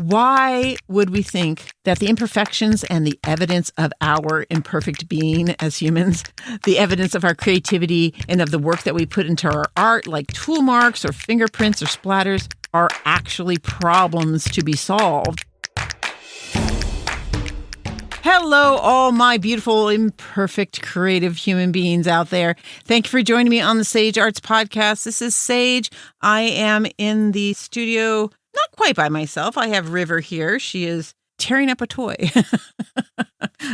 Why would we think that the imperfections and the evidence of our imperfect being as humans, the evidence of our creativity and of the work that we put into our art, like tool marks or fingerprints or splatters, are actually problems to be solved? Hello, all my beautiful, imperfect, creative human beings out there. Thank you for joining me on the Sage Arts Podcast. This is Sage. I am in the studio, not quite by myself. I have River here. She is tearing up a toy. I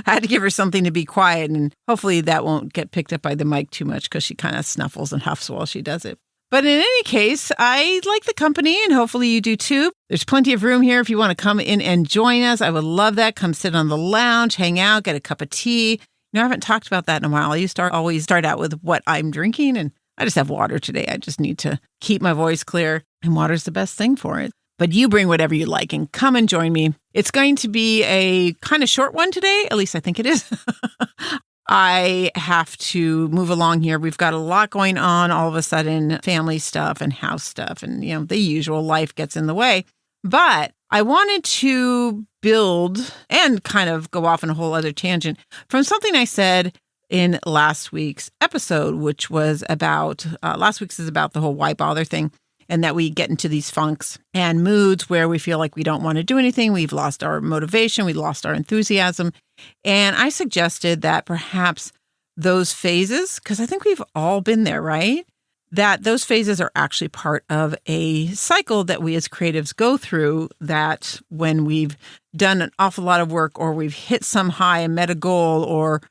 had to give her something to be quiet, and hopefully that won't get picked up by the mic too much because she kind of snuffles and huffs while she does it. But in any case, I like the company, and hopefully you do too. There's plenty of room here if you want to come in and join us. I would love that. Come sit on the lounge, hang out, get a cup of tea. I haven't talked about that in a while. I always start out with what I'm drinking, and I just have water today. I just need to keep my voice clear, and water's the best thing for it. But you bring whatever you like and come and join me. It's going to be a kind of short one today. At least I think it is. I have to move along here. We've got a lot going on all of a sudden, family stuff and house stuff, and the usual life gets in the way. But I wanted to build and kind of go off on a whole other tangent from something I said in last week's episode, which was about, last week's is about the whole why bother thing, and that we get into these funks and moods where we feel like we don't want to do anything. We've lost our motivation. We lost our enthusiasm. And I suggested that perhaps those phases, because I think we've all been there, right? That those phases are actually part of a cycle that we as creatives go through, that when we've done an awful lot of work, or we've hit some high and met a goal, or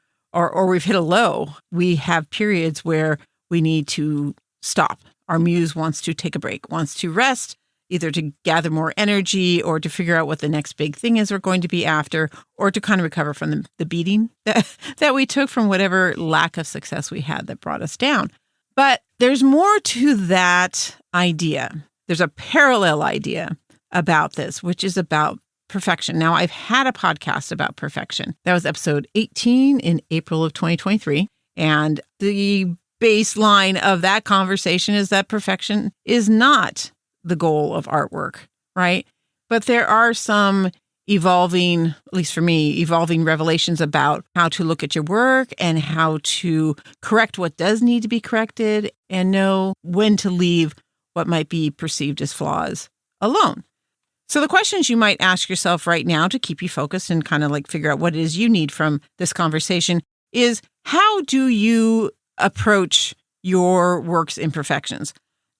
we've hit a low, we have periods where we need to stop. Our muse wants to take a break, wants to rest, either to gather more energy or to figure out what the next big thing is we're going to be after, or to kind of recover from the beating that we took from whatever lack of success we had that brought us down. But there's more to that idea. There's a parallel idea about this, which is about perfection. Now, I've had a podcast about perfection. That was episode 18 in April of 2023. And the baseline of that conversation is that perfection is not the goal of artwork, right? But there are some evolving, at least for me, evolving revelations about how to look at your work and how to correct what does need to be corrected and know when to leave what might be perceived as flaws alone. So the questions you might ask yourself right now to keep you focused and kind of like figure out what it is you need from this conversation is, how do you approach your work's imperfections?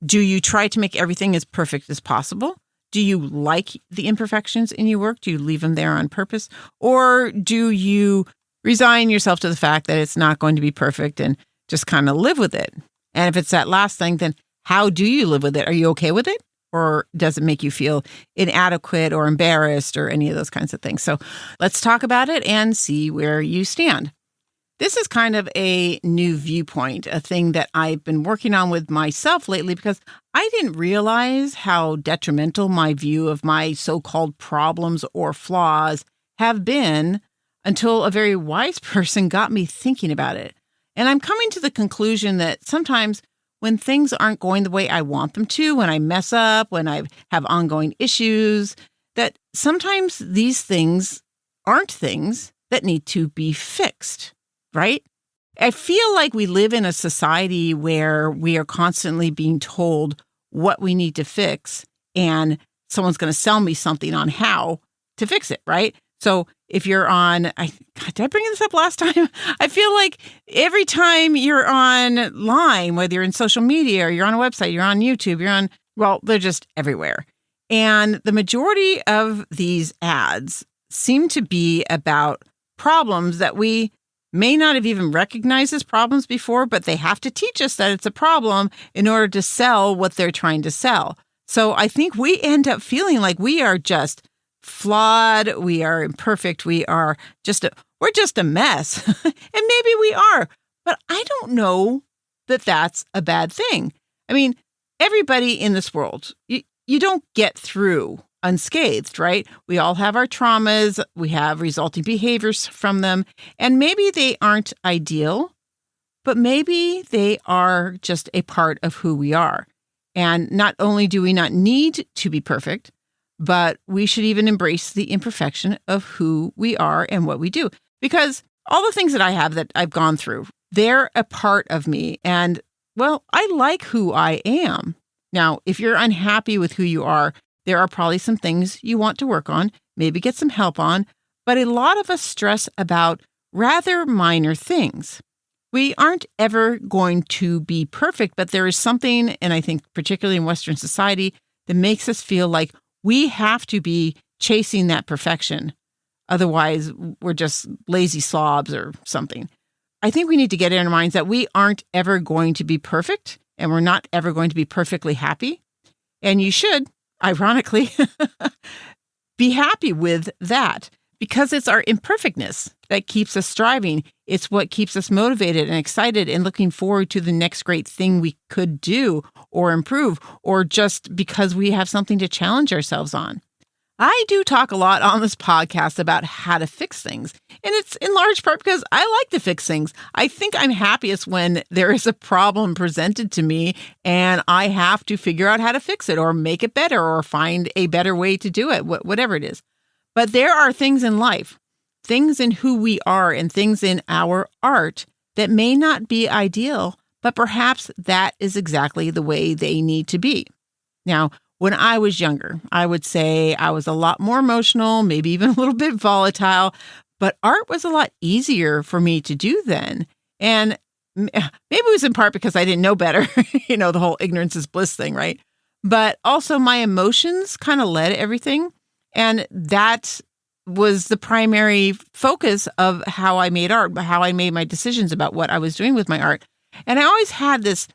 Do you try to make everything as perfect as possible? Do you like the imperfections in your work? Do you leave them there on purpose? Or do you resign yourself to the fact that it's not going to be perfect and just kind of live with it? And if it's that last thing, then how do you live with it? Are you okay with it? Or does it make you feel inadequate or embarrassed or any of those kinds of things? So let's talk about it and see where you stand. This is kind of a new viewpoint, a thing that I've been working on with myself lately, because I didn't realize how detrimental my view of my so-called problems or flaws have been until a very wise person got me thinking about it. And I'm coming to the conclusion that sometimes when things aren't going the way I want them to, when I mess up, when I have ongoing issues, that sometimes these things aren't things that need to be fixed. Right? I feel like we live in a society where we are constantly being told what we need to fix, and someone's going to sell me something on how to fix it, right? So if you're on, did I bring this up last time? I feel like every time you're online, whether you're in social media or you're on a website, you're on YouTube, they're just everywhere. And the majority of these ads seem to be about problems that we may not have even recognized as problems before, but they have to teach us that it's a problem in order to sell what they're trying to sell. So I think we end up feeling like we are just flawed, we are imperfect, we're just a mess. And maybe we are, but I don't know that that's a bad thing. I mean, everybody in this world, you don't get through unscathed, right? We all have our traumas, we have resulting behaviors from them, and maybe they aren't ideal, but maybe they are just a part of who we are. And not only do we not need to be perfect, but we should even embrace the imperfection of who we are and what we do. Because all the things that I have that I've gone through, they're a part of me. And, well, I like who I am. Now, if you're unhappy with who you are, there are probably some things you want to work on, maybe get some help on. But a lot of us stress about rather minor things. We aren't ever going to be perfect, but there is something, and I think particularly in Western society, that makes us feel like we have to be chasing that perfection. Otherwise, we're just lazy slobs or something. I think we need to get in our minds that we aren't ever going to be perfect, and we're not ever going to be perfectly happy. And you should, ironically, be happy with that, because it's our imperfectness that keeps us striving. It's what keeps us motivated and excited and looking forward to the next great thing we could do or improve, or just because we have something to challenge ourselves on. I do talk a lot on this podcast about how to fix things, and it's in large part because I like to fix things. I think I'm happiest when there is a problem presented to me and I have to figure out how to fix it or make it better or find a better way to do it, whatever it is. But there are things in life, things in who we are and things in our art that may not be ideal, but perhaps that is exactly the way they need to be. Now, when I was younger, I would say I was a lot more emotional, maybe even a little bit volatile, but art was a lot easier for me to do then. And maybe it was in part because I didn't know better, the whole ignorance is bliss thing, right? But also my emotions kind of led everything. And that was the primary focus of how I made art, how I made my decisions about what I was doing with my art. And I always had this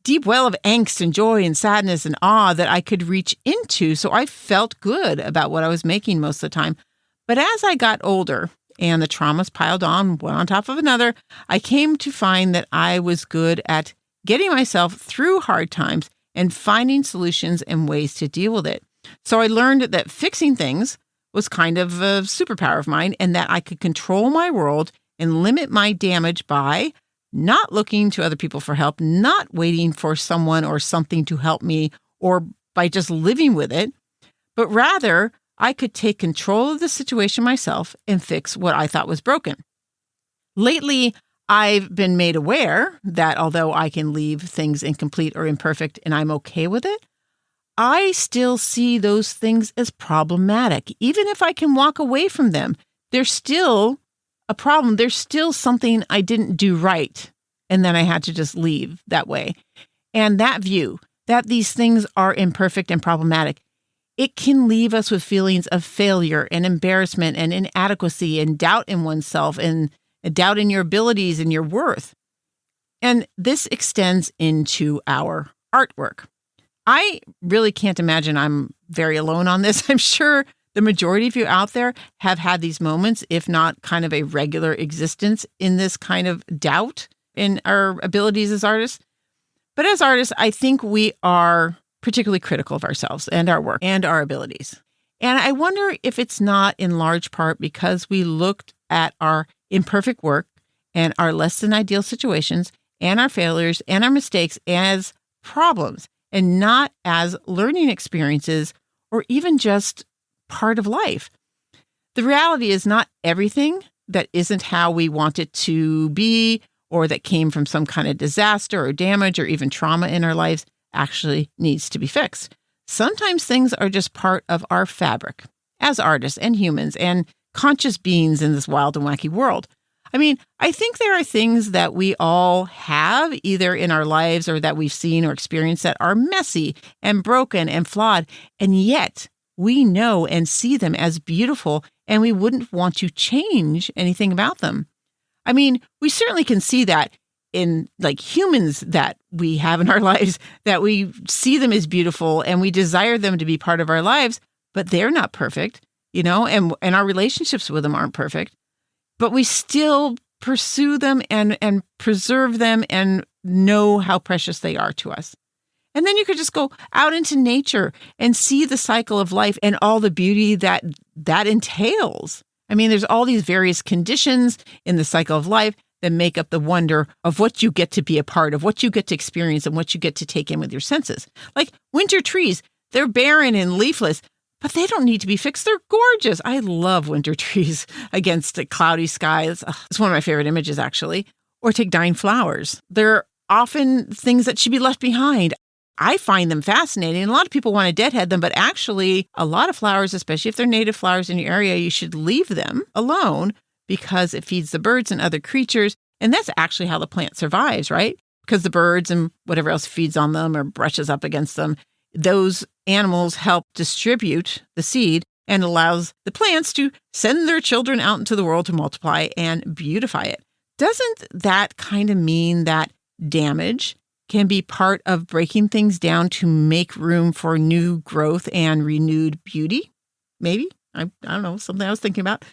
deep well of angst and joy and sadness and awe that I could reach into. So I felt good about what I was making most of the time. But as I got older and the traumas piled on one on top of another, I came to find that I was good at getting myself through hard times and finding solutions and ways to deal with it. So I learned that fixing things was kind of a superpower of mine, and that I could control my world and limit my damage by not looking to other people for help, not waiting for someone or something to help me, or by just living with it, but rather I could take control of the situation myself and fix what I thought was broken. Lately, I've been made aware that although I can leave things incomplete or imperfect and I'm okay with it, I still see those things as problematic. Even if I can walk away from them, there's still a problem. There's still something I didn't do right. And then I had to just leave that way. And that view, that these things are imperfect and problematic, it can leave us with feelings of failure and embarrassment and inadequacy and doubt in oneself and doubt in your abilities and your worth. And this extends into our artwork. I really can't imagine I'm very alone on this. I'm sure the majority of you out there have had these moments, if not kind of a regular existence in this kind of doubt in our abilities as artists. But as artists, I think we are particularly critical of ourselves and our work and our abilities. And I wonder if it's not in large part because we looked at our imperfect work and our less than ideal situations and our failures and our mistakes as problems and not as learning experiences or even just part of life. The reality is not everything that isn't how we want it to be or that came from some kind of disaster or damage or even trauma in our lives actually needs to be fixed. Sometimes things are just part of our fabric as artists and humans and conscious beings in this wild and wacky world. I mean, I think there are things that we all have either in our lives or that we've seen or experienced that are messy and broken and flawed, and yet we know and see them as beautiful and we wouldn't want to change anything about them. I mean, we certainly can see that in like humans that we have in our lives, that we see them as beautiful and we desire them to be part of our lives, but they're not perfect, and our relationships with them aren't perfect. But we still pursue them and preserve them and know how precious they are to us. And then you could just go out into nature and see the cycle of life and all the beauty that entails. I mean, there's all these various conditions in the cycle of life that make up the wonder of what you get to be a part of, what you get to experience, and what you get to take in with your senses. Like winter trees, they're barren and leafless, but they don't need to be fixed. They're gorgeous. I love winter trees against a cloudy sky. It's one of my favorite images, actually. Or take dying flowers. They're often things that should be left behind. I find them fascinating. A lot of people want to deadhead them, but actually a lot of flowers, especially if they're native flowers in your area, you should leave them alone because it feeds the birds and other creatures. And that's actually how the plant survives, right? Because the birds and whatever else feeds on them or brushes up against them, those animals help distribute the seed and allows the plants to send their children out into the world to multiply and beautify it. Doesn't that kind of mean that damage can be part of breaking things down to make room for new growth and renewed beauty? Maybe. I don't know, something I was thinking about.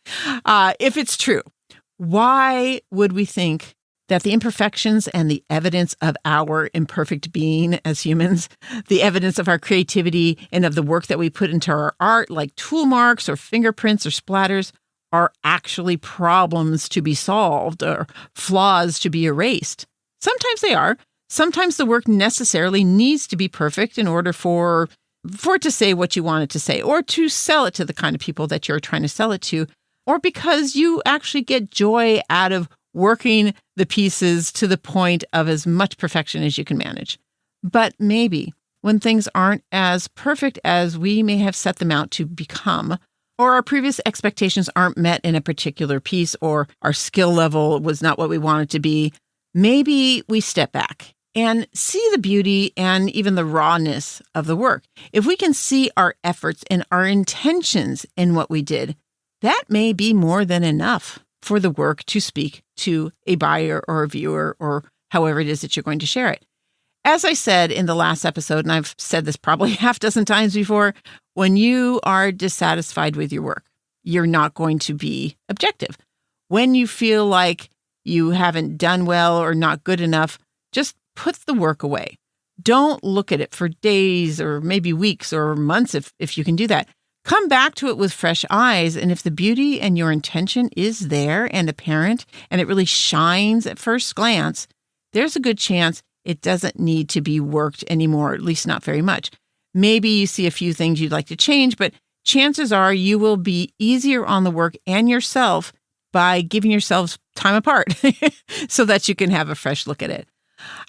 If it's true, why would we think that the imperfections and the evidence of our imperfect being as humans, the evidence of our creativity and of the work that we put into our art, like tool marks or fingerprints or splatters, are actually problems to be solved or flaws to be erased? Sometimes they are. Sometimes the work necessarily needs to be perfect in order for it to say what you want it to say, or to sell it to the kind of people that you're trying to sell it to, or because you actually get joy out of working the pieces to the point of as much perfection as you can manage. But maybe when things aren't as perfect as we may have set them out to become, or our previous expectations aren't met in a particular piece, or our skill level was not what we wanted to be, maybe we step back and see the beauty and even the rawness of the work. If we can see our efforts and our intentions in what we did, that may be more than enough for the work to speak to a buyer or a viewer or however it is that you're going to share it. As I said in the last episode, and I've said this probably half dozen times before, when you are dissatisfied with your work, you're not going to be objective. When you feel like you haven't done well or not good enough, just put the work away. Don't look at it for days or maybe weeks or months if you can do that. Come back to it with fresh eyes. And if the beauty and your intention is there and apparent and it really shines at first glance, there's a good chance it doesn't need to be worked anymore, at least not very much. Maybe you see a few things you'd like to change, but chances are you will be easier on the work and yourself by giving yourselves time apart so that you can have a fresh look at it.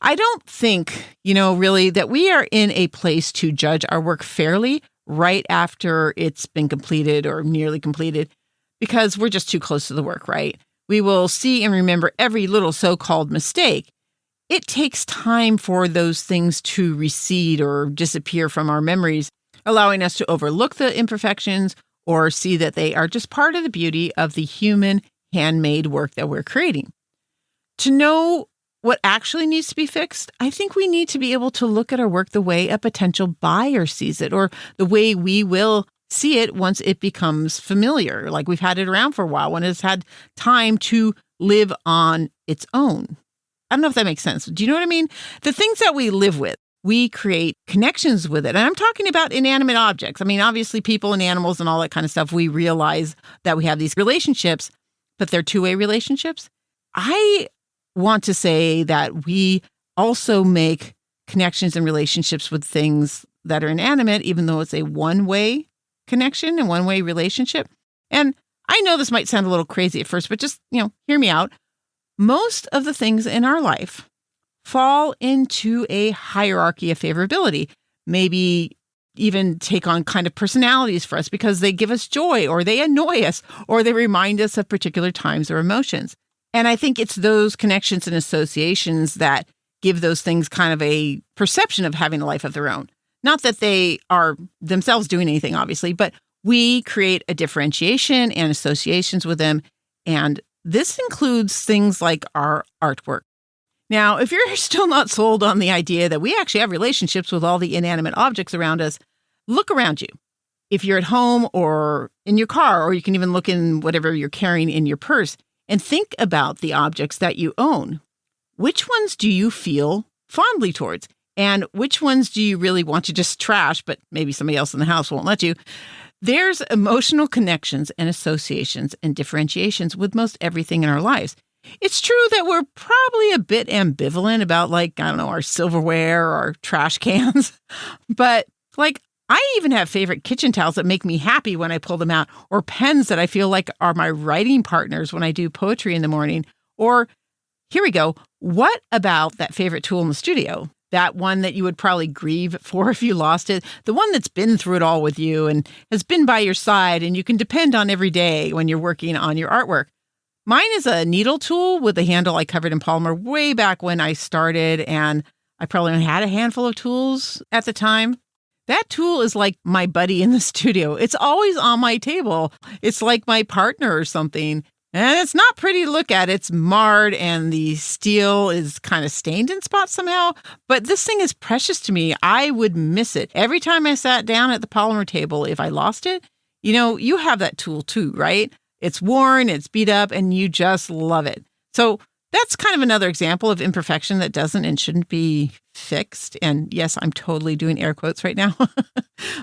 I don't think, really that we are in a place to judge our work fairly right after it's been completed or nearly completed, because we're just too close to the work, right? We will see and remember every little so-called mistake. It takes time for those things to recede or disappear from our memories, allowing us to overlook the imperfections or see that they are just part of the beauty of the human handmade work that we're creating. To know what actually needs to be fixed, I think we need to be able to look at our work the way a potential buyer sees it, or the way we will see it once it becomes familiar, like we've had it around for a while, when it's had time to live on its own. I don't know if that makes sense. Do you know what I mean? The things that we live with, we create connections with it. And I'm talking about inanimate objects. I mean, obviously people and animals and all that kind of stuff, we realize that we have these relationships, but they're two-way relationships. I want to say that we also make connections and relationships with things that are inanimate, even though it's a one-way connection and one-way relationship. And I know this might sound a little crazy at first, but just, hear me out. Most of the things in our life fall into a hierarchy of favorability, maybe even take on kind of personalities for us because they give us joy or they annoy us or they remind us of particular times or emotions. And I think it's those connections and associations that give those things kind of a perception of having a life of their own. Not that they are themselves doing anything, obviously, but we create a differentiation and associations with them. And this includes things like our artwork. Now, if you're still not sold on the idea that we actually have relationships with all the inanimate objects around us, look around you. If you're at home or in your car, or you can even look in whatever you're carrying in your purse, and think about the objects that you own. Which ones do you feel fondly towards? And which ones do you really want to just trash, but maybe somebody else in the house won't let you? There's emotional connections and associations and differentiations with most everything in our lives. It's true that we're probably a bit ambivalent about, our silverware or our trash cans. But, I even have favorite kitchen towels that make me happy when I pull them out, or pens that I feel like are my writing partners when I do poetry in the morning. Or here we go. What about that favorite tool in the studio? That one that you would probably grieve for if you lost it, the one that's been through it all with you and has been by your side and you can depend on every day when you're working on your artwork. Mine is a needle tool with a handle I covered in polymer way back when I started, and I probably only had a handful of tools at the time. That tool is like my buddy in the studio. It's always on my table. It's like my partner or something. And it's not pretty to look at. It's marred and the steel is kind of stained in spots somehow. But this thing is precious to me. I would miss it. Every time I sat down at the polymer table, if I lost it, you have that tool too, right? It's worn, it's beat up, and you just love it. So that's kind of another example of imperfection that doesn't and shouldn't be fixed. And yes, I'm totally doing air quotes right now,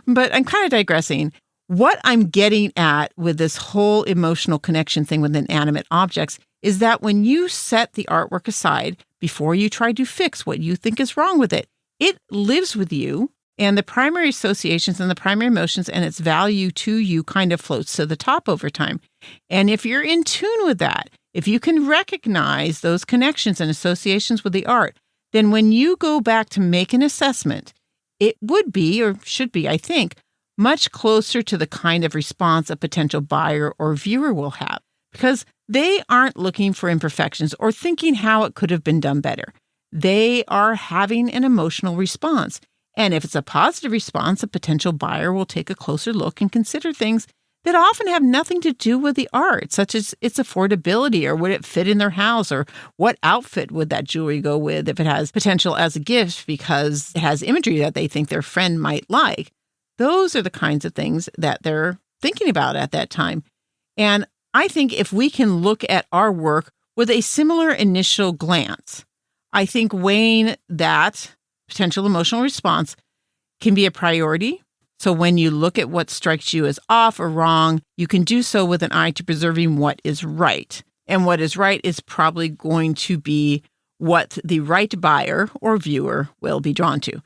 but I'm kind of digressing. What I'm getting at with this whole emotional connection thing with inanimate objects is that when you set the artwork aside before you try to fix what you think is wrong with it, it lives with you, and the primary associations and the primary emotions and its value to you kind of floats to the top over time. And if you're in tune with that, if you can recognize those connections and associations with the art, then when you go back to make an assessment, it would be, or should be, I think, much closer to the kind of response a potential buyer or viewer will have, because they aren't looking for imperfections or thinking how it could have been done better. They are having an emotional response. And if it's a positive response, a potential buyer will take a closer look and consider things that often have nothing to do with the art, such as its affordability, or would it fit in their house, or what outfit would that jewelry go with if it has potential as a gift because it has imagery that they think their friend might like. Those are the kinds of things that they're thinking about at that time. And I think if we can look at our work with a similar initial glance, I think weighing that potential emotional response can be a priority. So when you look at what strikes you as off or wrong, you can do so with an eye to preserving what is right. And what is right is probably going to be what the right buyer or viewer will be drawn to.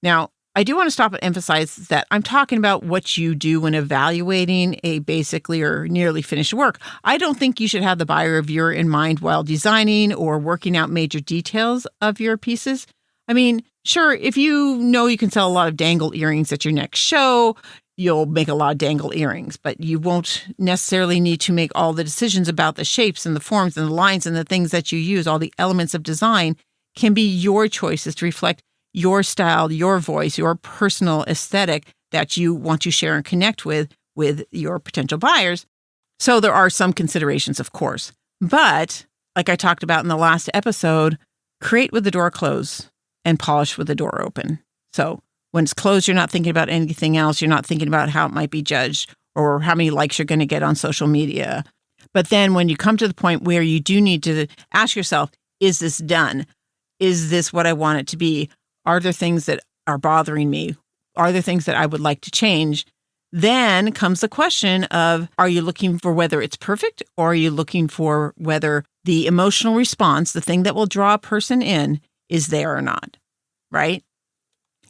Now, I do want to stop and emphasize that I'm talking about what you do when evaluating a basically or nearly finished work. I don't think you should have the buyer or viewer in mind while designing or working out major details of your pieces. I mean, sure, if you know you can sell a lot of dangle earrings at your next show, you'll make a lot of dangle earrings, but you won't necessarily need to make all the decisions about the shapes and the forms and the lines and the things that you use. All the elements of design can be your choices to reflect your style, your voice, your personal aesthetic that you want to share and connect with your potential buyers. So there are some considerations, of course. But like I talked about in the last episode, create with the door closed and polish with the door open. So when it's closed, you're not thinking about anything else. You're not thinking about how it might be judged or how many likes you're going to get on social media. But then when you come to the point where you do need to ask yourself, is this done? Is this what I want it to be? Are there things that are bothering me? Are there things that I would like to change? Then comes the question of, are you looking for whether it's perfect, or are you looking for whether the emotional response, the thing that will draw a person in, is there or not, right?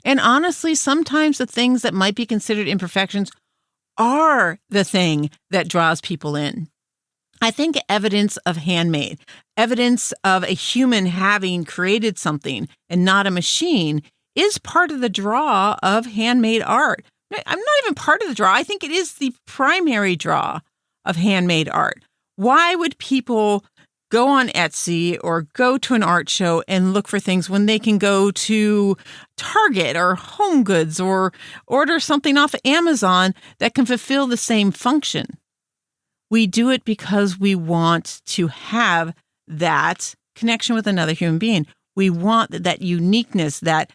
And honestly, sometimes the things that might be considered imperfections are the thing that draws people in. I think evidence of handmade, evidence of a human having created something and not a machine is part of the draw of handmade art. I'm not even part of the draw. I think it is the primary draw of handmade art. Why would people go on Etsy or go to an art show and look for things when they can go to Target or Home Goods or order something off of Amazon that can fulfill the same function? We do it because we want to have that connection with another human being. We want that uniqueness, that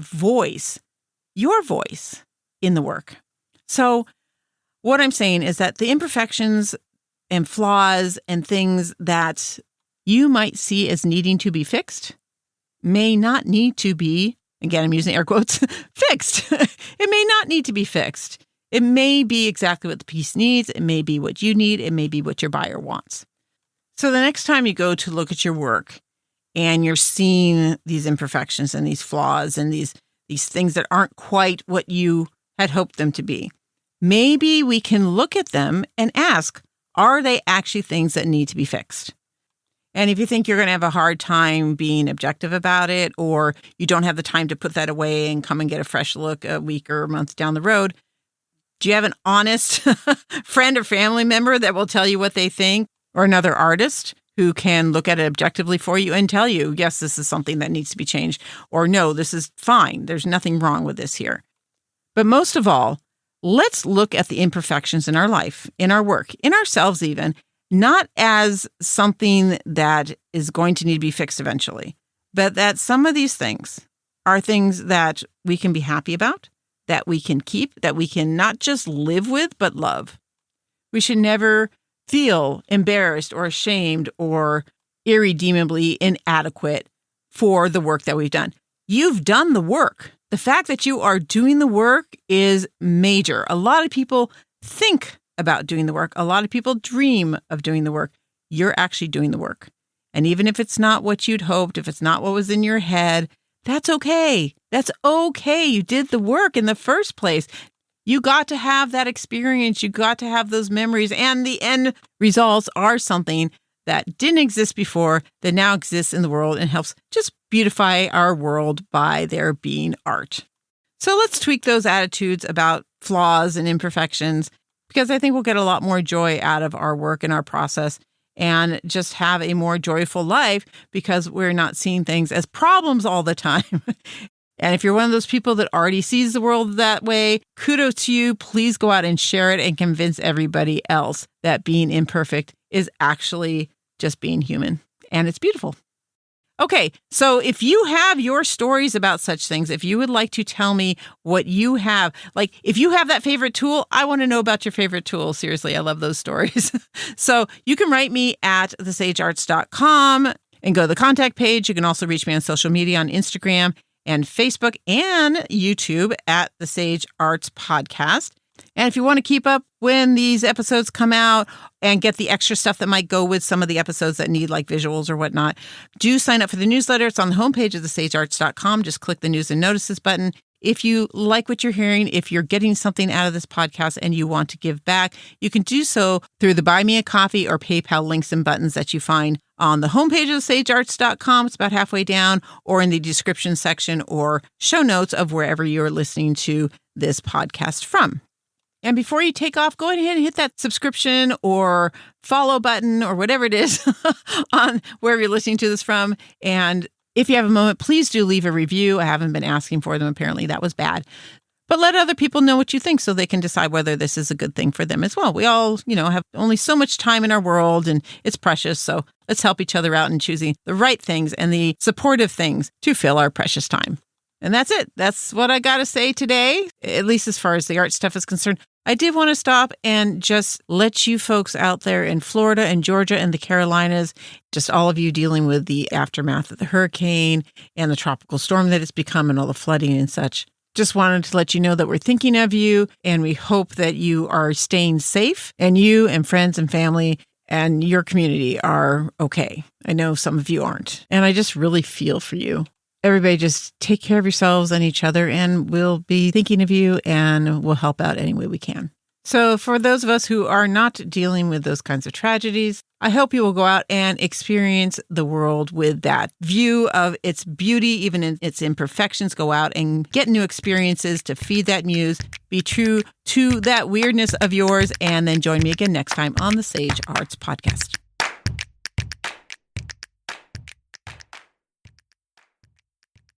voice, your voice in the work. So what I'm saying is that the imperfections and flaws and things that you might see as needing to be fixed may not need to be, again, I'm using air quotes, fixed. It may not need to be fixed. It may be exactly what the piece needs. It may be what you need. It may be what your buyer wants. So the next time you go to look at your work and you're seeing these imperfections and these flaws and these things that aren't quite what you had hoped them to be. Maybe we can look at them and ask, are they actually things that need to be fixed? And if you think you're going to have a hard time being objective about it, or you don't have the time to put that away and come and get a fresh look a week or a month down the road, do you have an honest friend or family member that will tell you what they think, or another artist who can look at it objectively for you and tell you, yes, this is something that needs to be changed, or no, this is fine. There's nothing wrong with this here. But most of all, let's look at the imperfections in our life, in our work, in ourselves even, not as something that is going to need to be fixed eventually, but that some of these things are things that we can be happy about, that we can keep, that we can not just live with, but love. We should never feel embarrassed or ashamed or irredeemably inadequate for the work that we've done. You've done the work. The fact that you are doing the work is major. A lot of people think about doing the work. A lot of people dream of doing the work. You're actually doing the work. And even if it's not what you'd hoped, if it's not what was in your head, that's okay. That's okay. You did the work in the first place. You got to have that experience. You got to have those memories. And the end results are something that didn't exist before, that now exists in the world and helps just beautify our world by their being art. So let's tweak those attitudes about flaws and imperfections, because I think we'll get a lot more joy out of our work and our process and just have a more joyful life because we're not seeing things as problems all the time. And if you're one of those people that already sees the world that way, kudos to you. Please go out and share it and convince everybody else that being imperfect is actually just being human. And it's beautiful. Okay, so if you have your stories about such things, if you would like to tell me what you have, like if you have that favorite tool, I want to know about your favorite tool. Seriously, I love those stories. So you can write me at thesagearts.com and go to the contact page. You can also reach me on social media on Instagram and Facebook and YouTube at the Sage Arts Podcast. And if you want to keep up when these episodes come out and get the extra stuff that might go with some of the episodes that need like visuals or whatnot, do sign up for the newsletter. It's on the homepage of thesagearts.com. Just click the news and notices button. If you like what you're hearing, if you're getting something out of this podcast and you want to give back, you can do so through the Buy Me a Coffee or PayPal links and buttons that you find on the homepage of thesagearts.com. It's about halfway down, or in the description section or show notes of wherever you're listening to this podcast from. And before you take off, go ahead and hit that subscription or follow button or whatever it is on wherever you're listening to this from. And if you have a moment, please do leave a review. I haven't been asking for them. Apparently that was bad. But let other people know what you think so they can decide whether this is a good thing for them as well. We all, have only so much time in our world and it's precious. So let's help each other out in choosing the right things and the supportive things to fill our precious time. And that's it. That's what I got to say today, at least as far as the art stuff is concerned. I did want to stop and just let you folks out there in Florida and Georgia and the Carolinas, just all of you dealing with the aftermath of the hurricane and the tropical storm that it's become and all the flooding and such. Just wanted to let you know that we're thinking of you and we hope that you are staying safe and you and friends and family and your community are okay. I know some of you aren't. And I just really feel for you. Everybody just take care of yourselves and each other, and we'll be thinking of you and we'll help out any way we can. So for those of us who are not dealing with those kinds of tragedies, I hope you will go out and experience the world with that view of its beauty, even in its imperfections. Go out and get new experiences to feed that muse. Be true to that weirdness of yours, and then join me again next time on the Sage Arts Podcast.